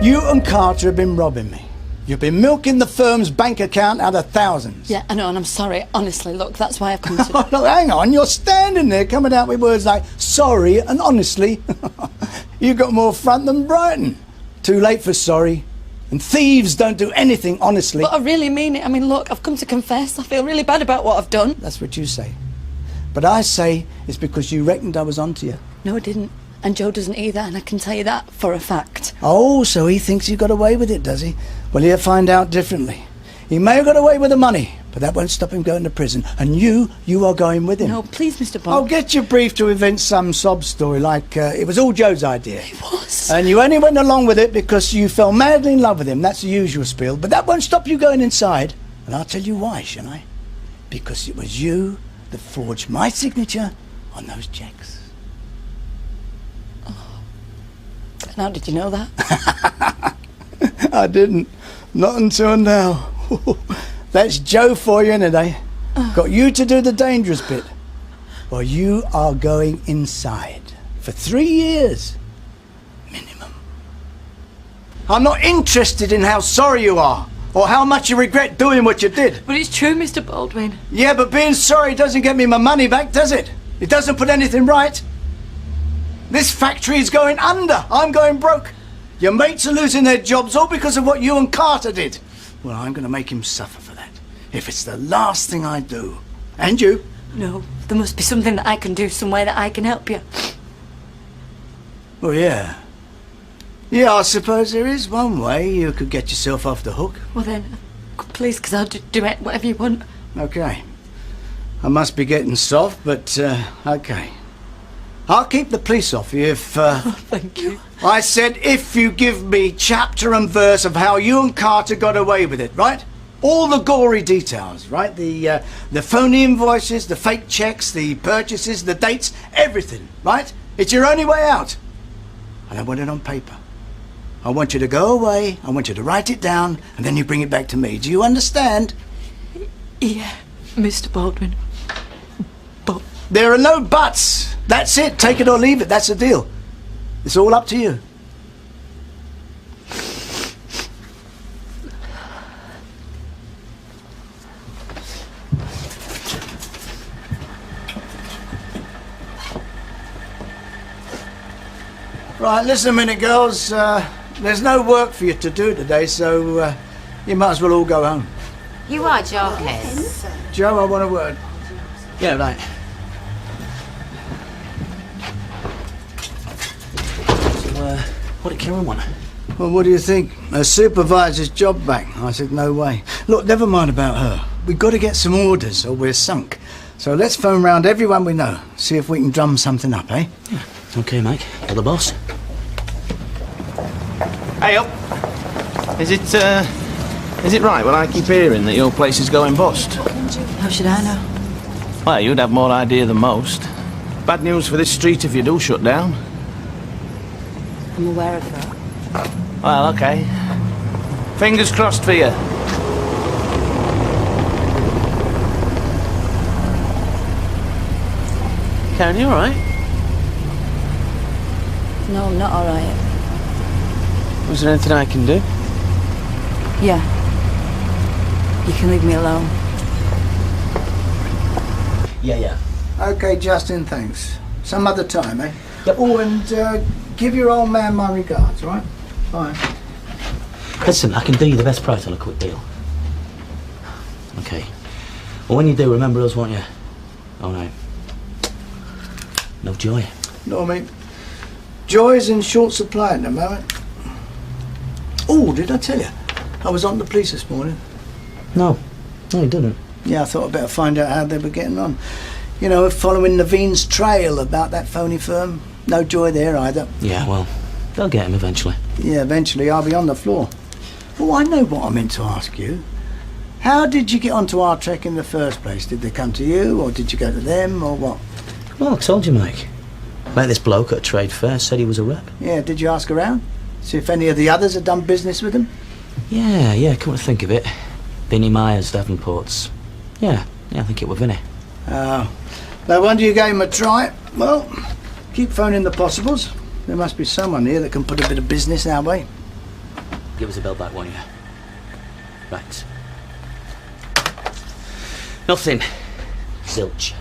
You and Carter have been robbing me. You've been milking the firm's bank account out of thousands. Yeah, I know, and I'm sorry. Honestly, look, that's why I've come to... Look, hang on, you're standing there coming out with words like sorry and honestly. You've got more front than Brighton. Too late for sorry. And thieves don't do anything honestly. But I really mean it. I mean, look, I've come to confess. I feel really bad about what I've done. That's what you say. But I say it's because you reckoned I was onto you. No, I didn't. And Joe doesn't either, and I can tell you that for a fact. Oh, so he thinks you got away with it, does he? Well, he'll find out differently. He may have got away with the money, but that won't stop him going to prison. And you are going with him. No, please, Mr. Bob. I'll get you briefed to invent some sob story like it was all Joe's idea. It was. And you only went along with it because you fell madly in love with him. That's the usual spiel. But that won't stop you going inside. And I'll tell you why, shall I? Because it was you that forged my signature on those checks. And how did you know that? I didn't. Not until now. That's Joe for you, innit, eh? Got you to do the dangerous bit. Well, you are going inside for 3 years. Minimum. I'm not interested in how sorry you are or how much you regret doing what you did. But it's true, Mr. Baldwin. Yeah, but being sorry doesn't get me my money back, does it? It doesn't put anything right. This factory is going under. I'm going broke. Your mates are losing their jobs all because of what you and Carter did. Well, I'm going to make him suffer for that. If it's the last thing I do. And you. No, there must be something that I can do, some way that I can help you. Well, yeah. Yeah, I suppose there is one way you could get yourself off the hook. Well then, please, because I'll do it, whatever you want. Okay. I must be getting soft, but, okay. I'll keep the police off you if, Oh, thank you. I said if you give me chapter and verse of how you and Carter got away with it, right? All the gory details, right? The phony invoices, the fake checks, the purchases, the dates, everything, right? It's your only way out. And I want it on paper. I want you to go away, I want you to write it down, and then you bring it back to me. Do you understand? Yeah, Mr. Baldwin. But... There are no buts. That's it. Take it or leave it. That's the deal. It's all up to you. Right, listen a minute, girls. There's no work for you to do today, so you might as well all go home. You are joking. Joe, I want a word. Yeah, right. So, what did Karen want? Well, what do you think? Her supervisor's job back. I said, no way. Look, never mind about her. We've got to get some orders or we're sunk. So let's phone round everyone we know, see if we can drum something up, eh? Yeah. Okay, Mike. You're the boss. Hey up. Is it right when I keep hearing that your place is going bust? How should I know? Well, you'd have more idea than most. Bad news for this street if you do shut down. I'm aware of that. Well, okay. Fingers crossed for you. Karen, you alright? No, I'm not alright. Was there anything I can do? Yeah. You can leave me alone. Yeah. Okay, Justin, thanks. Some other time, eh? Yep. Oh, and give your old man my regards, all right? Bye. Listen, I can do you the best price on a quick deal. Okay. Well, when you do, remember us, won't you? Oh, no. No joy. No, mate. Joy's in short supply at the moment. Oh, did I tell you? I was on the police this morning. No, you didn't. Yeah, I thought I'd better find out how they were getting on. You know, following Naveen's trail about that phony firm. No joy there either. Yeah, well, they'll get him eventually. Yeah, eventually I'll be on the floor. Oh, I know what I meant to ask you. How did you get onto our trek in the first place? Did they come to you, or did you go to them, or what? Well, I told you, Mike. Met this bloke at a trade fair, said he was a rep. Yeah, did you ask around? See if any of the others had done business with him? Yeah, come to think of it. Vinnie Myers, Devonport's. Yeah, I think it was Vinnie. Oh, no wonder you gave him a try. Well, keep phoning the possibles. There must be someone here that can put a bit of business our way. Give us a bell back, won't you? Right. Nothing. Zilch.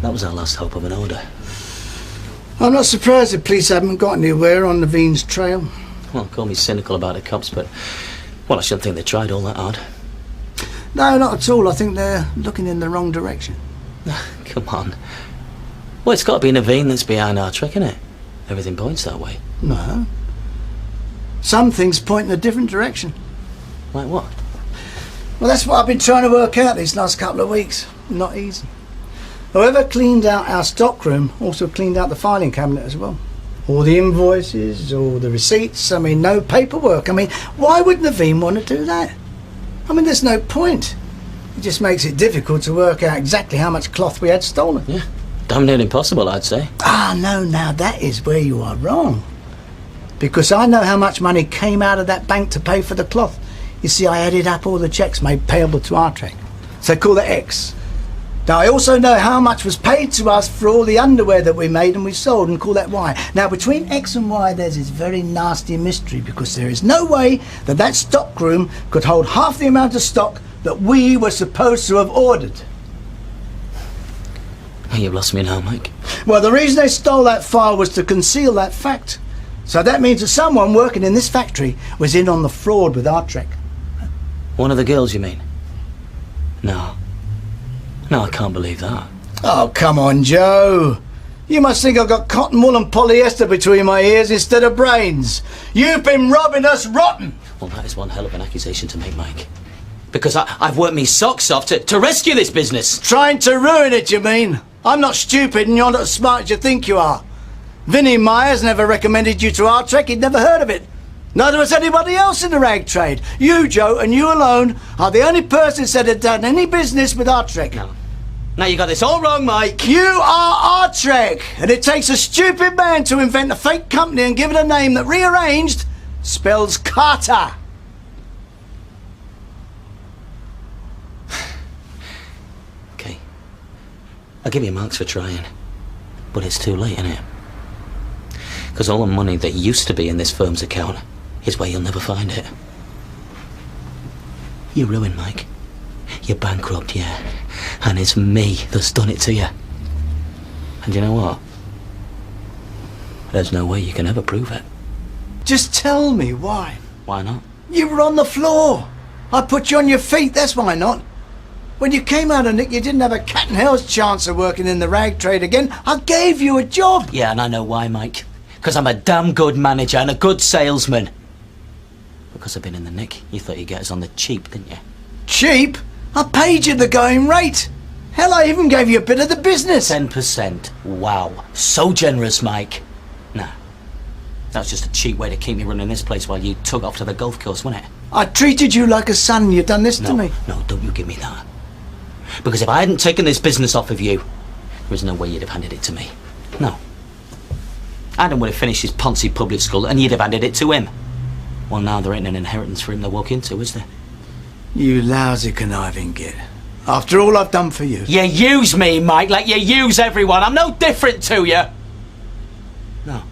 That was our last hope of an order. I'm not surprised the police haven't got anywhere on Naveen's trail. Well, call me cynical about the cops, but... Well, I shouldn't think they tried all that hard. No, not at all. I think they're looking in the wrong direction. Come on. Well, it's got to be Naveen that's behind our trick, innit? Everything points that way. No. Some things point in a different direction. Like what? Well, that's what I've been trying to work out these last couple of weeks. Not easy. Whoever cleaned out our stockroom also cleaned out the filing cabinet as well. All the invoices, all the receipts, no paperwork. Why would Naveen want to do that? There's no point. It just makes it difficult to work out exactly how much cloth we had stolen. Yeah, damn near impossible, I'd say. No, now that is where you are wrong. Because I know how much money came out of that bank to pay for the cloth. You see, I added up all the checks made payable to our track. So call that X. Now, I also know how much was paid to us for all the underwear that we made and we sold, and call that Y. Now, between X and Y, there's this very nasty mystery, because there is no way that that stockroom could hold half the amount of stock that we were supposed to have ordered. You've lost me now, Mike. Well, the reason they stole that file was to conceal that fact. So that means that someone working in this factory was in on the fraud with our trick. One of the girls, you mean? No. No, I can't believe that. Oh, come on, Joe. You must think I've got cotton wool and polyester between my ears instead of brains. You've been robbing us rotten. Well, that is one hell of an accusation to make, Mike. Because I've worked me socks off to rescue this business. Trying to ruin it, you mean? I'm not stupid and you're not as smart as you think you are. Vinnie Myers never recommended you to our trek. He'd never heard of it. Neither has anybody else in the rag trade. You, Joe, and you alone are the only persons that have done any business with our trek. No. Now you got this all wrong, Mike. You are our trek, and it takes a stupid man to invent a fake company and give it a name that, rearranged, spells Carter. Okay. I'll give you marks for trying. But it's too late, innit? Because all the money that used to be in this firm's account is where you'll never find it. You're ruined, Mike. You're bankrupt, yeah. And it's me that's done it to you. And you know what? There's no way you can ever prove it. Just tell me why. Why not? You were on the floor. I put you on your feet, that's why not. When you came out of Nick, you didn't have a cat and hell's chance of working in the rag trade again. I gave you a job. Yeah, and I know why, Mike. Because I'm a damn good manager and a good salesman. Because I've been in the nick, you thought you'd get us on the cheap, didn't you? Cheap? I paid you the going rate. Hell, I even gave you a bit of the business. 10%. Wow. So generous, Mike. Nah. That's just a cheap way to keep me running this place while you took off to the golf course, wasn't it? I treated you like a son. You've done this to me. No, don't you give me that. Because if I hadn't taken this business off of you, there's no way you'd have handed it to me. No. Adam would have finished his Ponzi public school and you'd have handed it to him. Well, now there ain't an inheritance for him to walk into, is there? You lousy conniving git. After all I've done for you. You use me, Mike, like you use everyone. I'm no different to you. No.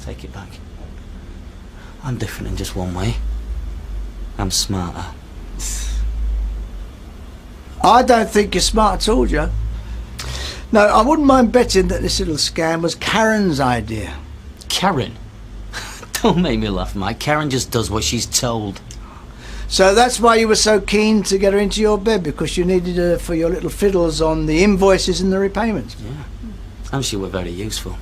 Take it back. I'm different in just one way. I'm smarter. I don't think you're smart at all, Joe. No, I wouldn't mind betting that this little scam was Karen's idea. Karen? Don't make me laugh, Mike. Karen just does what she's told. So that's why you were so keen to get her into your bed, because you needed her for your little fiddles on the invoices and the repayments. Yeah. And she were very useful.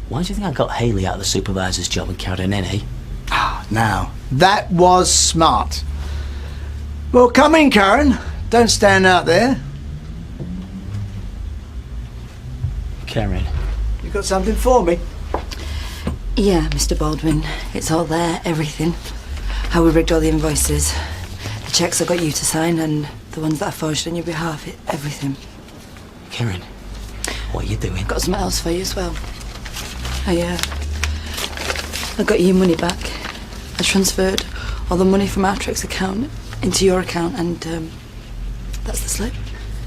Why do you think I got Haley out of the supervisor's job and carried her in, eh? Now, that was smart. Well, come in, Karen. Don't stand out there. Karen. You got something for me? Yeah, Mr. Baldwin. It's all there, everything. How we rigged all the invoices, the checks I got you to sign, and the ones that I forged on your behalf, everything. Karen, what are you doing? Got something else for you as well. I got you your money back. I transferred all the money from Artrex's account into your account, and that's the slip.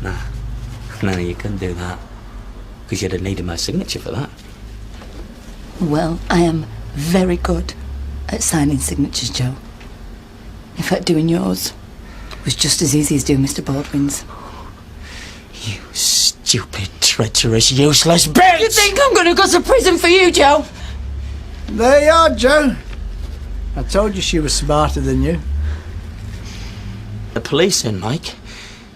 No, you couldn't do that. Because you'd have needed my signature for that. Well, I am very good at signing signatures, Joe. In fact, doing yours was just as easy as doing Mr. Baldwin's. You stupid, treacherous, useless bitch! You think I'm gonna go to prison for you, Joe? There you are, Joe. I told you she was smarter than you. The police in, Mike.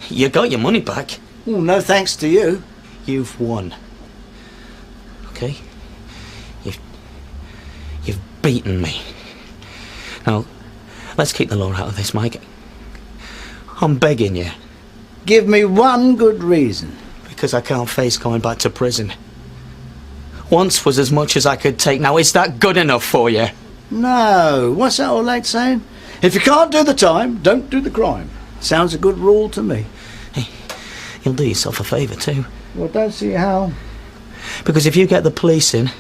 You got your money back. Oh, no thanks to you. You've won. Okay? You've beaten me. Now, let's keep the law out of this, Mike. I'm begging you. Give me one good reason. Because I can't face going back to prison. Once was as much as I could take. Now, is that good enough for you? No. What's that old late saying? If you can't do the time, don't do the crime. Sounds a good rule to me. Hey, you'll do yourself a favour too. Well, don't see how. Because if you get the police in,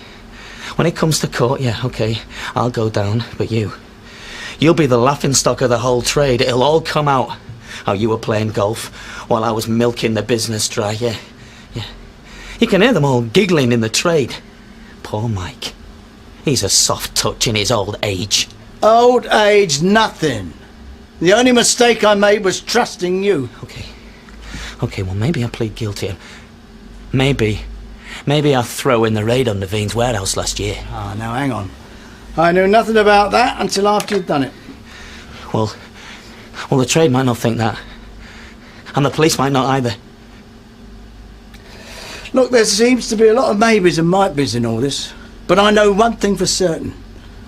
when it comes to court, yeah, okay, I'll go down, but you'll be the laughingstock of the whole trade. It'll all come out. How you were playing golf while I was milking the business dry, yeah. You can hear them all giggling in the trade. Poor Mike. He's a soft touch in his old age. Old age, nothing. The only mistake I made was trusting you. Okay, well, maybe I plead guilty. Maybe I throw in the raid on Naveen's warehouse last year. Ah, now hang on. I knew nothing about that until after you'd done it. Well, the trade might not think that. And the police might not either. Look, there seems to be a lot of maybes and mightbes in all this. But I know one thing for certain.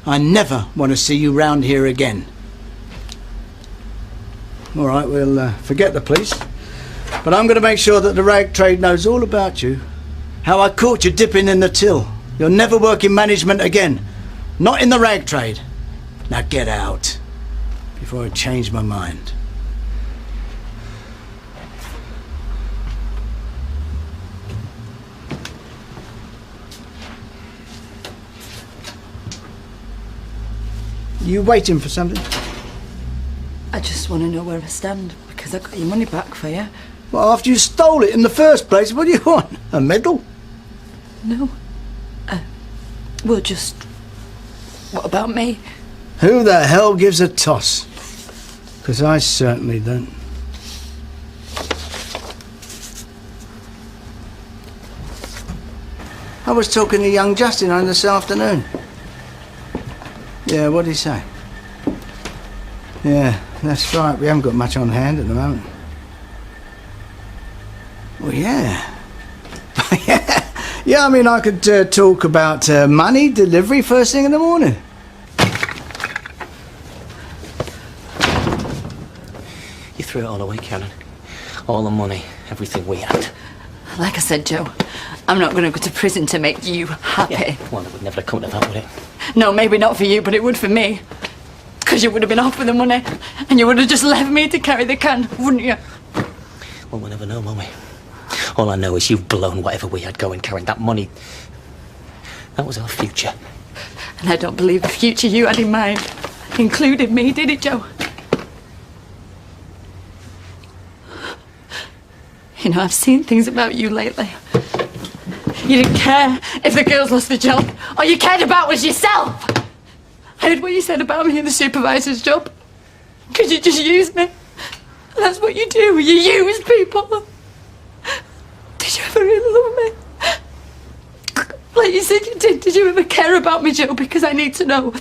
I never want to see you round here again. All right, we'll forget the police. But I'm going to make sure that the rag trade knows all about you. How I caught you dipping in the till. You'll never work in management again. Not in the rag trade. Now get out. Before I change my mind. You waiting for something? I just want to know where I stand, because I got your money back for you. Well, after you stole it in the first place, what do you want? A medal? No. Well, just... What about me? Who the hell gives a toss? Because I certainly don't. I was talking to young Justin on this afternoon. Yeah, what did he say? Yeah, that's right. We haven't got much on hand at the moment. Well, yeah. Yeah, I mean, I could talk about money, delivery, first thing in the morning. You threw it all away, Karen. All the money, everything we had. Like I said, Joe, I'm not going to go to prison to make you happy. Yeah, well, it would never have come to that, would it? No, maybe not for you, but it would for me. Because you would have been off with the money, and you would have just left me to carry the can, wouldn't you? Well, we'll never know, will we? All I know is you've blown whatever we had going, Karen. That money, that was our future. And I don't believe the future you had in mind included me, did it, Joe? You know, I've seen things about you lately. You didn't care if the girls lost the job. All you cared about was yourself. I heard what you said about me in the supervisor's job. Because you just used me. That's what you do. You use people. Did you ever really love me? Like you said you did. Did you ever care about me, Joe? Because I need to know.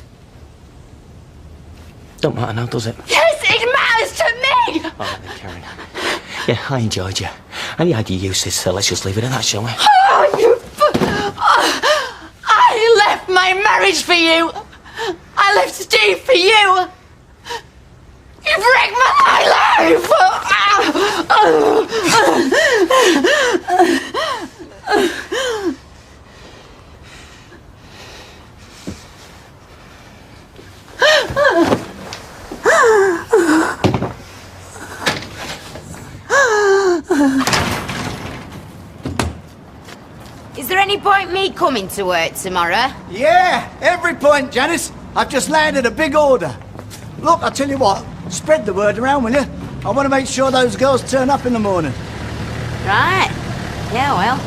Don't matter now, does it? Yes, it matters to me! All right then, Karen. Yeah, I enjoyed you. And you had your uses, so let's just leave it at that, shall we? Oh, I left my marriage for you. I left Steve for you. You break my life. Is there any point me coming to work tomorrow? Yeah, every point, Janice. I've just landed a big order. Look, I'll tell you what, spread the word around, will you? I want to make sure those girls turn up in the morning. Right. Yeah, well.